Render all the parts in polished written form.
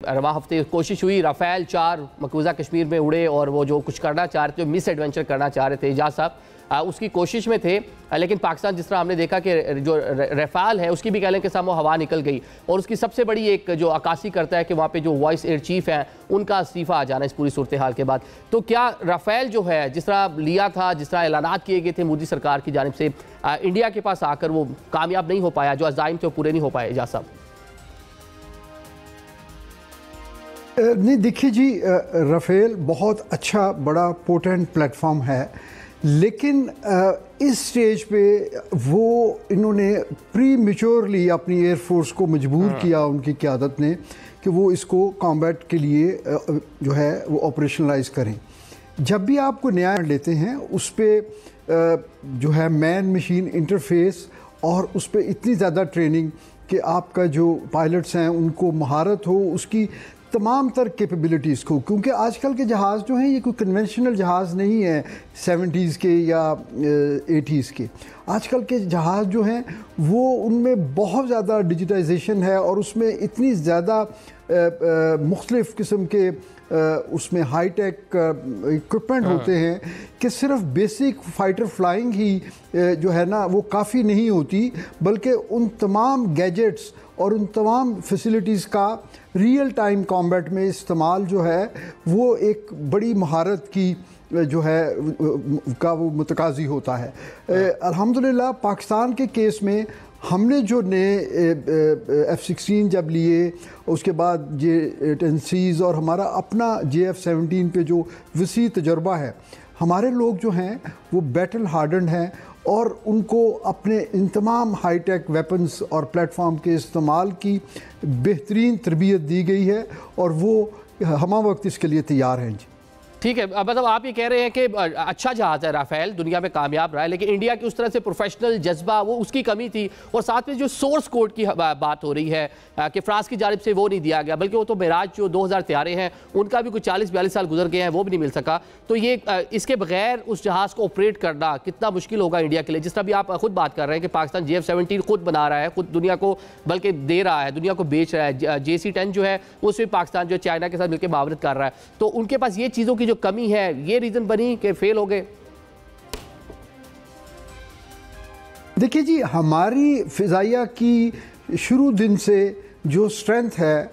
रवा हफ्ते कोशिश हुई, राफेल 4 मकबूजा कश्मीर में उड़े और वो जो कुछ करना चाह रहे थे, मिस एडवेंचर करना चाह रहे थे एजाज साहब, उसकी कोशिश में थे। लेकिन पाकिस्तान जिस तरह हमने देखा कि जो राफेल है उसकी भी कह लें कि सामो हवा निकल गई, और उसकी सबसे बड़ी एक जो अक्कासी करता है कि वहाँ पे जो वॉइस एयर चीफ हैं उनका इस्तीफ़ा आ जाना इस पूरी सूरत हाल के बाद। तो क्या राफेल जो है जिस तरह लिया था, जिस तरह ऐलानात किए गए थे मोदी सरकार की जानिब से, इंडिया के पास आकर वो कामयाब नहीं हो पाया, जो अज़ाइम थे वो पूरे नहीं हो पाए एजाज साहब? नहीं, देखिए जी, राफेल बहुत अच्छा बड़ा पोटेंट प्लेटफॉर्म है, लेकिन इस स्टेज पे वो इन्होंने प्री मेच्योरली अपनी एयरफोर्स को मजबूर किया उनकी क़यादत ने कि वो इसको कॉम्बैट के लिए जो है वो ऑपरेशनलाइज करें। जब भी आपको नया लेते हैं उस पर जो है मैन मशीन इंटरफेस और उस पर इतनी ज़्यादा ट्रेनिंग कि आपका जो पायलट्स हैं उनको महारत हो उसकी तमाम तर कैपेबिलिटीज़ को, क्योंकि आजकल के जहाज़ जो हैं ये कोई कन्वेंशनल जहाज़ नहीं है 70s के या 80s के। आजकल के जहाज़ जो हैं वो उनमें बहुत ज़्यादा डिजिटाइजेशन है और उसमें इतनी ज़्यादा मुख्तलिफ़ किस्म के उसमें हाई टेक इक्विपमेंट होते हैं कि सिर्फ बेसिक फाइटर फ्लाइंग ही जो है ना वो काफ़ी नहीं होती, बल्कि उन तमाम गैजेट्स और उन तमाम फैसिलिटीज़ का रियल टाइम कॉम्बैट में इस्तेमाल जो है वो एक बड़ी महारत की जो है का वो मुतकाज़ी होता है। अल्हम्दुलिल्लाह पाकिस्तान के केस में हमने जो नए F-16 जब लिए, उसके बाद J-10Cs और हमारा अपना JF-17 पे जो वसी तजर्बा है, हमारे लोग जो हैं वो बैटल हार्डन्ड हैं और उनको अपने इन तमाम हाई टेक वेपन्स और प्लेटफॉर्म के इस्तेमाल की बेहतरीन तरबियत दी गई है और वो हमा वक्त इसके लिए तैयार हैं जी। ठीक है, मतलब आप ये कह रहे हैं कि अच्छा जहाज़ है राफेल, दुनिया में कामयाब रहा है, लेकिन इंडिया की उस तरह से प्रोफेशनल जज्बा वो उसकी कमी थी। और साथ में जो सोर्स कोड की बात हो रही है कि फ्रांस की जानिब से वो नहीं दिया गया, बल्कि वो तो मेराज जो 2000 तैयारे हैं उनका भी कुछ 40-42 साल गुजर गए हैं, वो भी नहीं मिल सका। तो ये इसके बगैर उस जहाज़ को ऑपरेट करना कितना मुश्किल होगा इंडिया के लिए, जिस तरह भी आप खुद बात कर रहे हैं कि पाकिस्तान JF-17 खुद बना रहा है, खुद दुनिया को बल्कि दे रहा है, दुनिया को बेच रहा है। JC-10 जो है उसमें पाकिस्तान जो चाइना के साथ मिलकर मावरत कर रहा है, तो उनके पास ये चीज़ों की जो कमी है ये रीजन बनी कि फेल हो गए। देखिए जी, हमारी फिजाइया की शुरू दिन से जो स्ट्रेंथ है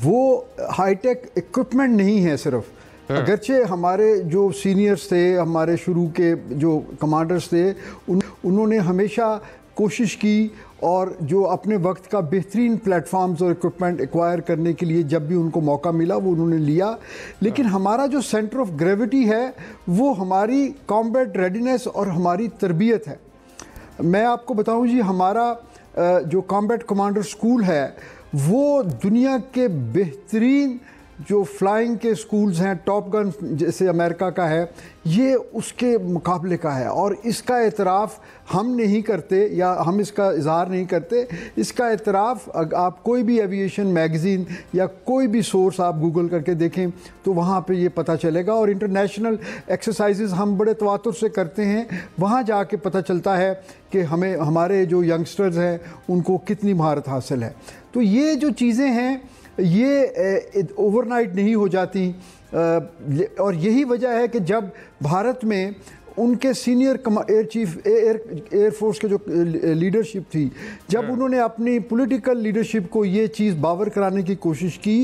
वो हाईटेक इक्विपमेंट नहीं है सिर्फ। अगरचे हमारे जो सीनियर्स थे, हमारे शुरू के जो कमांडर्स थे, उन्होंने हमेशा कोशिश की और जो अपने वक्त का बेहतरीन प्लेटफॉर्म्स और इक्विपमेंट एक्वायर करने के लिए जब भी उनको मौका मिला वो उन्होंने लिया। लेकिन हमारा जो सेंटर ऑफ ग्रेविटी है वो हमारी कॉम्बैट रेडीनेस और हमारी तरबियत है। मैं आपको बताऊं जी, हमारा जो कॉम्बैट कमांडर स्कूल है वो दुनिया के बेहतरीन जो फ्लाइंग के स्कूल्स हैं, टॉप गन जैसे अमेरिका का है, ये उसके मुकाबले का है। और इसका एतराफ़ हम नहीं करते या हम इसका इज़हार नहीं करते। इसका एतराफ़ आप कोई भी एविएशन मैगज़ीन या कोई भी सोर्स आप गूगल करके देखें तो वहाँ पे ये पता चलेगा। और इंटरनेशनल एक्सरसाइजेज़ हम बड़े तवातुर से करते हैं, वहाँ जाके पता चलता है कि हमें हमारे जो यंगस्टर्स हैं उनको कितनी महारत हासिल है। तो ये जो चीज़ें हैं ये ओवरनाइट नहीं हो जाती, और यही वजह है कि जब भारत में उनके senior air chief air force के जो लीडरशिप थी, जब उन्होंने अपनी पॉलिटिकल लीडरशिप को ये चीज़ बावर कराने की कोशिश की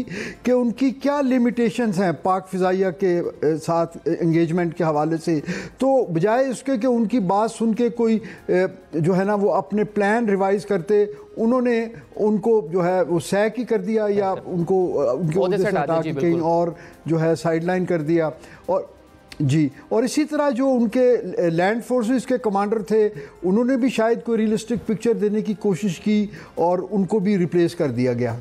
कि उनकी क्या लिमिटेशंस हैं पाक फ़िज़ाइया के साथ एंगेजमेंट के हवाले से, तो बजाय उसके कि उनकी बात सुन के कोई जो है ना वो अपने प्लान रिवाइज़ करते, उन्होंने उनको जो है वो सैक ही कर दिया या उनको उनके ओहदे से हटा के कहीं और जो है साइडलाइन कर दिया। और जी, और इसी तरह जो उनके लैंड फोर्सेस के कमांडर थे उन्होंने भी शायद कोई रियलिस्टिक पिक्चर देने की कोशिश की और उनको भी रिप्लेस कर दिया गया।